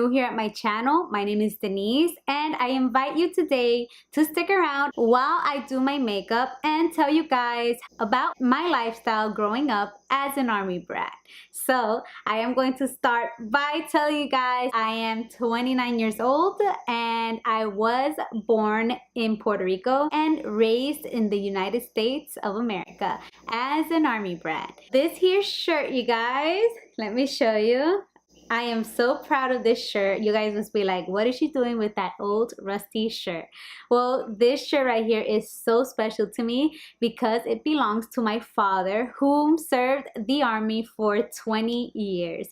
new here at my channel, my name is Denise and I invite you today to stick around while I do my makeup and tell you guys about my lifestyle growing up as an Army brat. So I am going to start by telling you guys I am 29 years old and I was born in Puerto Rico and raised in the United States of America as an Army brat. This here shirt, you guys, let me show you. I am so proud of this shirt. You guys must be like, what is she doing with that old rusty shirt? Well, this shirt right here is so special to me because it belongs to my father, whom served the Army for 20 years.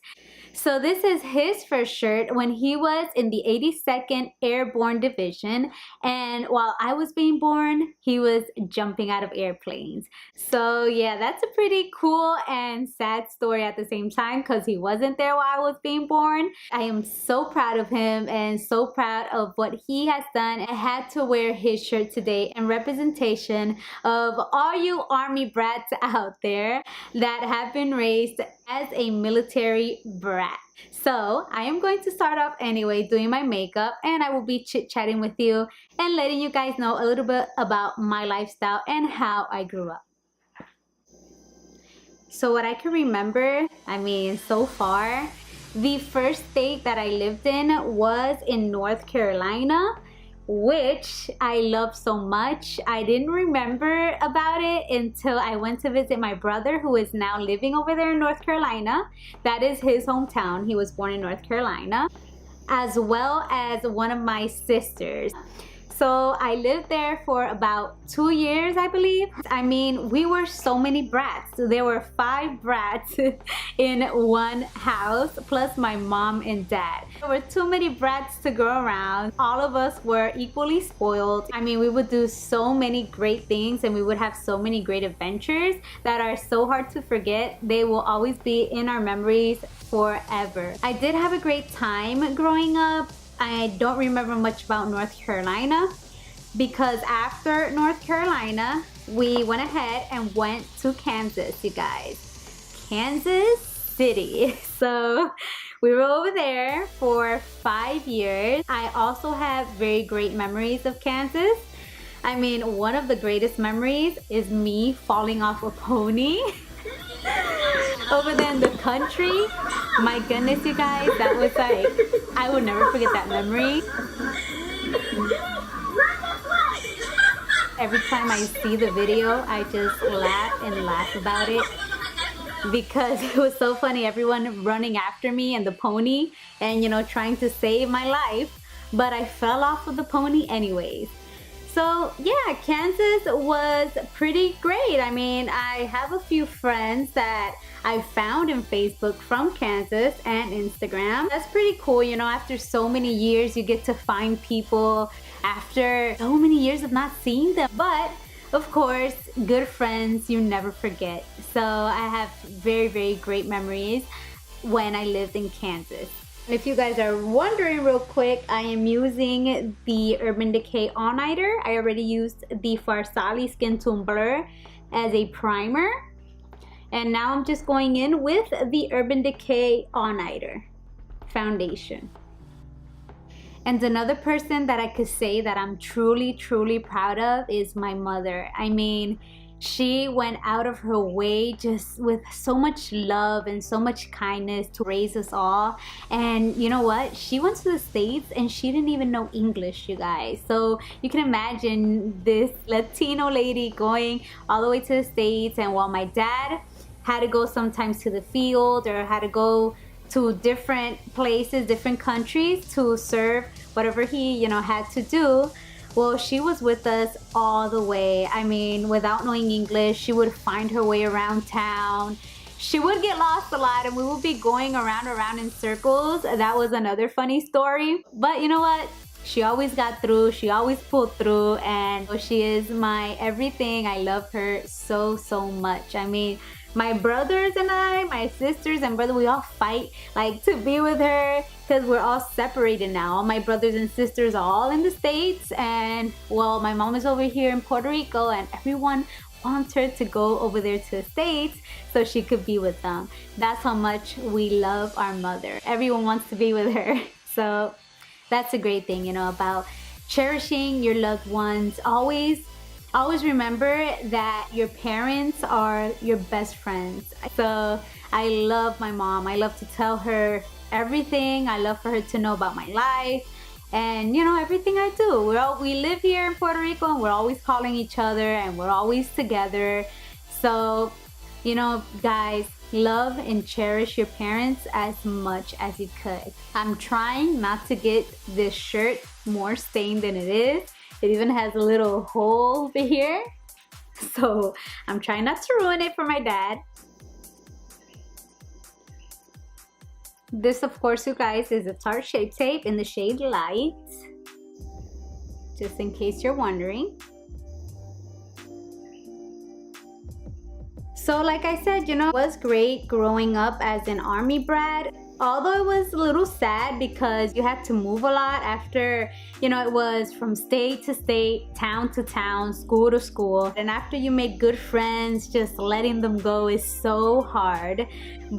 So this is his first shirt when he was in the 82nd Airborne Division, and while I was being born, he was jumping out of airplanes. So yeah, that's a pretty cool and sad story at the same time because he wasn't there while I was being born. I am so proud of him and so proud of what he has done. I had to wear his shirt today in representation of all you Army brats out there that have been raised as a military brat. So I am going to start off anyway doing my makeup, and I will be chit-chatting with you and letting you guys know a little bit about my lifestyle and how I grew up. So what I can remember, I mean so far, the first state that I lived in was in North Carolina, which I love so much. I didn't remember about it until I went to visit my brother, who is now living over there in North Carolina. That is his hometown. He was born in North Carolina, as well as one of my sisters. So I lived there for about 2 years, I believe. I mean, we were so many brats. There were 5 brats in one house, plus my mom and dad. There were too many brats to go around. All of us were equally spoiled. I mean, we would do so many great things and we would have so many great adventures that are so hard to forget. They will always be in our memories forever. I did have a great time growing up. I don't remember much about North Carolina because after North Carolina, we went ahead and went to Kansas, you guys. Kansas City. So we were over there for 5 years. I also have very great memories of Kansas. I mean, one of the greatest memories is me falling off a pony over there in the country. My goodness, you guys, that was like, I will never forget that memory. Every time I see the video, I just laugh and laugh about it because it was so funny. Everyone running after me and the pony and, you know, trying to save my life, but I fell off of the pony anyways. So yeah, Kansas was pretty great. I mean, I have a few friends that I found in Facebook from Kansas and Instagram. That's pretty cool, you know, after so many years you get to find people after so many years of not seeing them. But of course, good friends you never forget. So I have very, very great memories when I lived in Kansas. If you guys are wondering real quick, I am using the Urban Decay All Nighter. I already used the Farsali Skin Tone Blur as a primer. And now I'm just going in with the Urban Decay All Nighter foundation. And another person that I could say that I'm truly, truly proud of is my mother. I mean, she went out of her way just with so much love and so much kindness to raise us all. And you know what? She went to the States and she didn't even know English, you guys. So you can imagine this Latino lady going all the way to the States, and while my dad had to go sometimes to the field or had to go to different places, different countries to serve whatever he, you know, had to do. Well, she was with us all the way. I mean, without knowing English, she would find her way around town. She would get lost a lot and we would be going around in circles. That was another funny story. But you know what? She always got through. She always pulled through, and she is my everything. I love her so, so much. I mean, my brothers and I, my sisters and brother, we all fight like to be with her because we're all separated now. My brothers and sisters are all in the States, and well, my mom is over here in Puerto Rico, and everyone wants her to go over there to the States so she could be with them. That's how much we love our mother. Everyone wants to be with her. So that's a great thing, you know, about cherishing your loved ones. Always remember that your parents are your best friends. So I love my mom. I love to tell her everything. I love for her to know about my life and, you know, everything I do. We live here in Puerto Rico, and we're always calling each other, and we're always together. So, you know, guys, love and cherish your parents as much as you could. I'm trying not to get this shirt more stained than it is. It even has a little hole over here. So I'm trying not to ruin it for my dad. This, of course, you guys, is a Tarte Shape Tape in the shade Light. Just in case you're wondering. So like I said, you know, it was great growing up as an Army brat. Although it was a little sad because you had to move a lot after, you know, it was from state to state, town to town, school to school. And after you make good friends, just letting them go is so hard.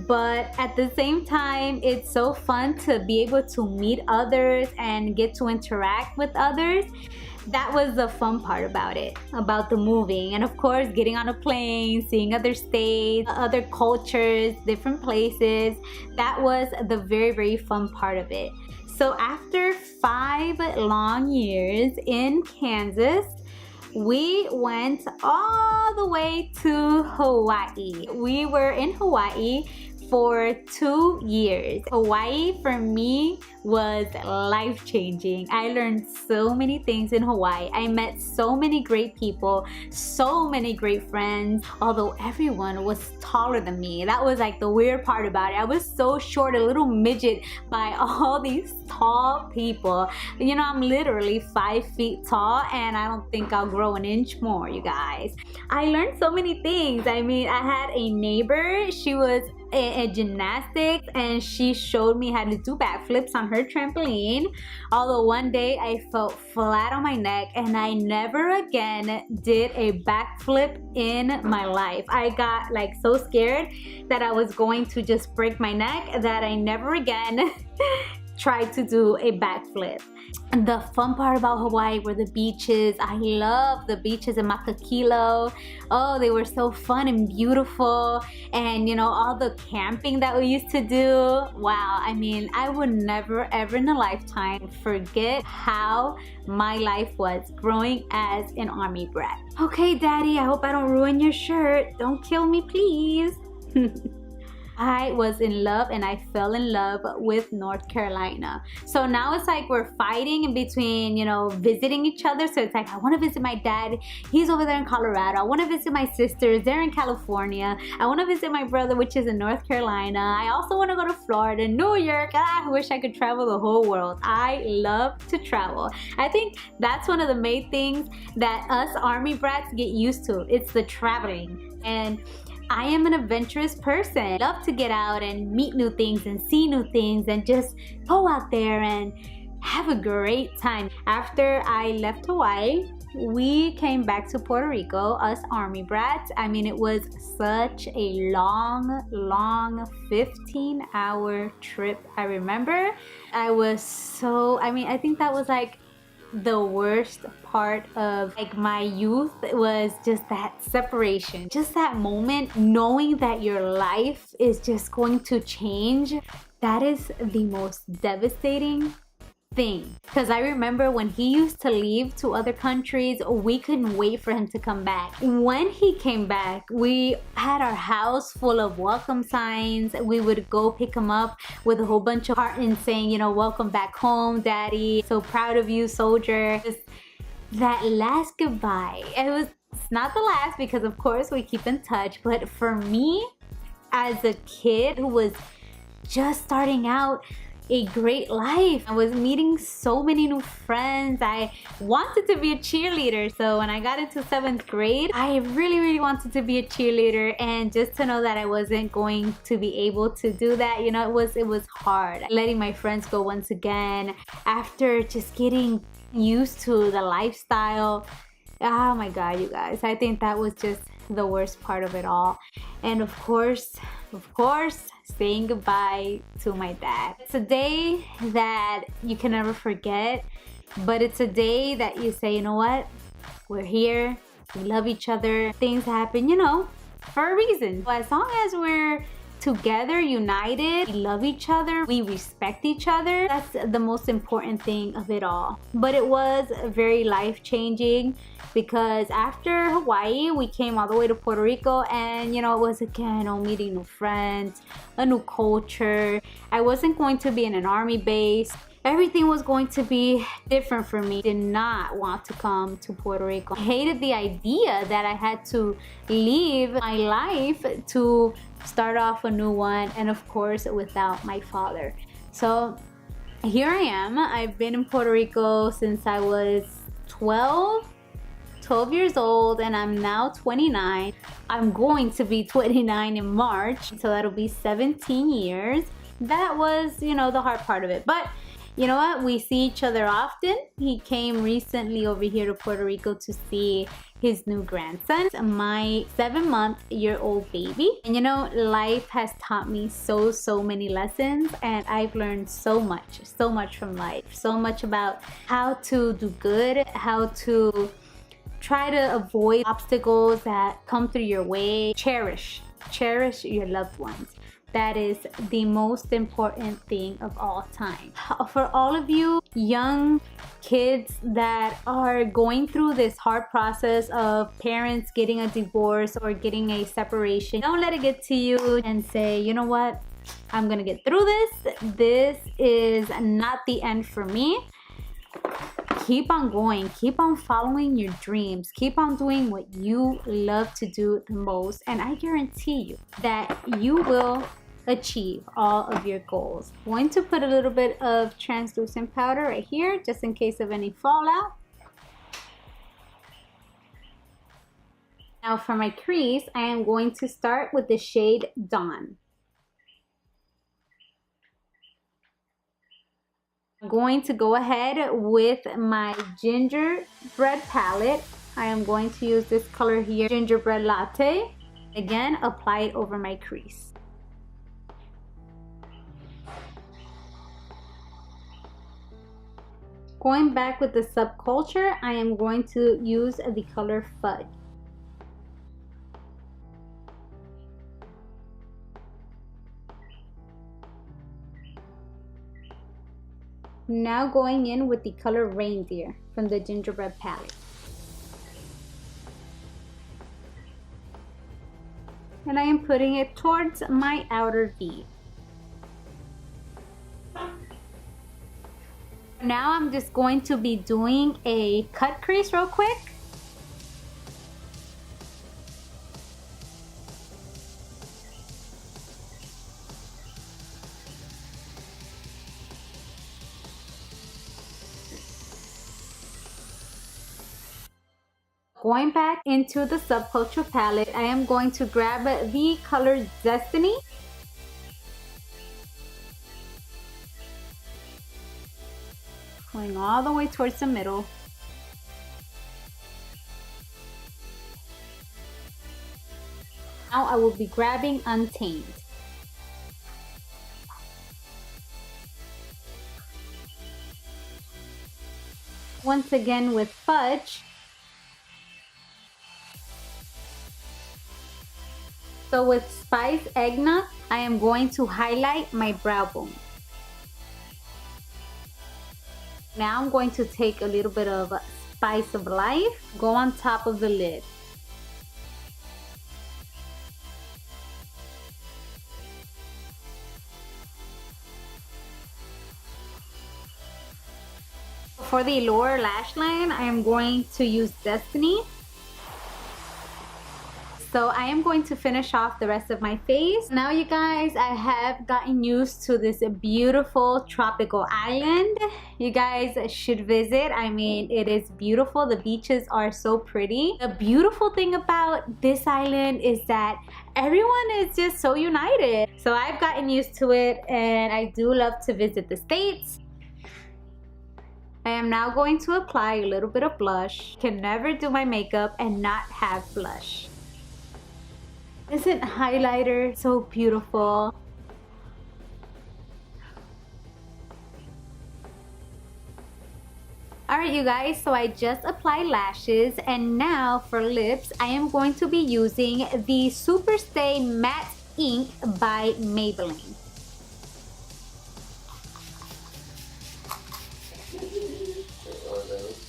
But at the same time, it's so fun to be able to meet others and get to interact with others. That was the fun part about it, about the moving. And of course, getting on a plane, seeing other states, other cultures, different places. That was the very, very fun part of it. So after 5 long years in Kansas, we went all the way to Hawaii. We were in Hawaii for 2 years. Hawaii for me was life-changing. I learned so many things in Hawaii. I met so many great people, so many great friends, although everyone was taller than me. That was like the weird part about it. I was so short, a little midget by all these tall people. You know, I'm literally 5 feet tall, and I don't think I'll grow an inch more, you guys. I learned so many things. I mean, I had a neighbor. She was a gymnastics, and she showed me how to do backflips on her trampoline. Although one day I fell flat on my neck, and I never again did a backflip in my life. I got like so scared that I was going to just break my neck that I never again tried to do a backflip. And the fun part about Hawaii were the beaches. I love the beaches in Makakilo. Oh, they were so fun and beautiful. And you know, all the camping that we used to do. Wow, I mean, I would never ever in a lifetime forget how my life was growing as an Army brat. Okay, Daddy, I hope I don't ruin your shirt. Don't kill me, please. I was in love, and I fell in love with North Carolina. So now it's like we're fighting in between, you know, visiting each other. So it's like, I want to visit my dad. He's over there in Colorado. I want to visit my sisters. They're in California. I want to visit my brother, which is in North Carolina. I also want to go to Florida, New York. I wish I could travel the whole world. I love to travel. I think that's one of the main things that us Army brats get used to. It's the traveling. And I am an adventurous person. I love to get out and meet new things and see new things and just go out there and have a great time. After I left Hawaii, we came back to Puerto Rico, us Army brats. I mean, it was such a long 15-hour trip. I remember I was so, I think that was like the worst part of like my youth. Was just that separation, just that moment knowing that your life is just going to change. That is the most devastating thing, because I remember when he used to leave to other countries, we couldn't wait for him to come back. When he came back, we had our house full of welcome signs. We would go pick him up with a whole bunch of cartons saying, you know, welcome back home, Daddy. So proud of you, soldier. Just that last goodbye. It's not the last, because of course we keep in touch, but for me as a kid who was just starting out a great life, I was meeting so many new friends. I wanted to be a cheerleader. So when I got into 7th grade, I really wanted to be a cheerleader, and just to know that I wasn't going to be able to do that, you know, it was hard. Letting my friends go once again after just getting used to the lifestyle. Oh my God, you guys, I think that was just the worst part of it all. And of course, saying goodbye to my dad. It's a day that you can never forget, but it's a day that you say, you know what? We're here, we love each other. Things happen, you know, for a reason. As long as we're together, united, we love each other, we respect each other, that's the most important thing of it all. But it was very life-changing because after Hawaii, we came all the way to Puerto Rico, and you know, it was again, meeting new friends, a new culture. I wasn't going to be in an army base. Everything was going to be different for me. Did not want to come to Puerto Rico. I hated the idea that I had to leave my life to start off a new one, and of course without my father. So here I am. I've been in Puerto Rico since I was 12 years old, and I'm now 29. I'm going to be 29 in March, so that'll be 17 years. That was, you know, the hard part of it. But you know what? We see each other often. He came recently over here to Puerto Rico to see his new grandson, my 7-month-old baby. And you know, life has taught me so many lessons, and I've learned so much from life. So much about how to do good, how to try to avoid obstacles that come through your way. Cherish your loved ones. That is the most important thing of all time. For all of you young kids that are going through this hard process of parents getting a divorce or getting a separation, don't let it get to you and say, you know what, I'm gonna get through this. This is not the end for me. Keep on going, keep on following your dreams, keep on doing what you love to do the most, and I guarantee you that you will achieve all of your goals. I'm going to put a little bit of translucent powder right here just in case of any fallout. Now for my crease, I am going to start with the shade Dawn. I'm going to go ahead with my gingerbread palette. I am going to use this color here, Gingerbread Latte. Again, apply it over my crease. Going back with the Subculture, I am going to use the color Fudge. Now going in with the color Reindeer from the Gingerbread palette. And I am putting it towards my outer V. Now I'm just going to be doing a cut crease real quick. Going back into the Subculture palette, I am going to grab the color Destiny. Going all the way towards the middle. Now I will be grabbing Untamed. Once again with Fudge. So with Spice Eggnog, I am going to highlight my brow bone. Now I'm going to take a little bit of Spice of Life, go on top of the lid. For the lower lash line, I am going to use Destiny. So I am going to finish off the rest of my face. Now you guys, I have gotten used to this beautiful tropical island. You guys should visit. I mean, it is beautiful. The beaches are so pretty. The beautiful thing about this island is that everyone is just so united. So I've gotten used to it, and I do love to visit the States. I am now going to apply a little bit of blush. Can never do my makeup and not have blush. Isn't highlighter so beautiful? Alright you guys, so I just applied lashes, and now for lips I am going to be using the Super Stay Matte Ink by Maybelline.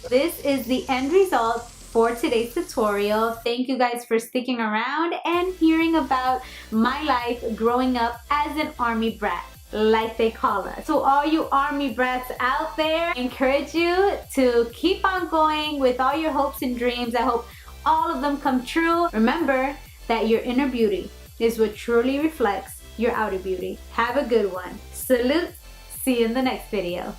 This is the end result for today's tutorial. Thank you guys for sticking around and hearing about my life growing up as an Army brat, like they call us. To all you Army brats out there, I encourage you to keep on going with all your hopes and dreams. I hope all of them come true. Remember that your inner beauty is what truly reflects your outer beauty. Have a good one. Salute. See you in the next video.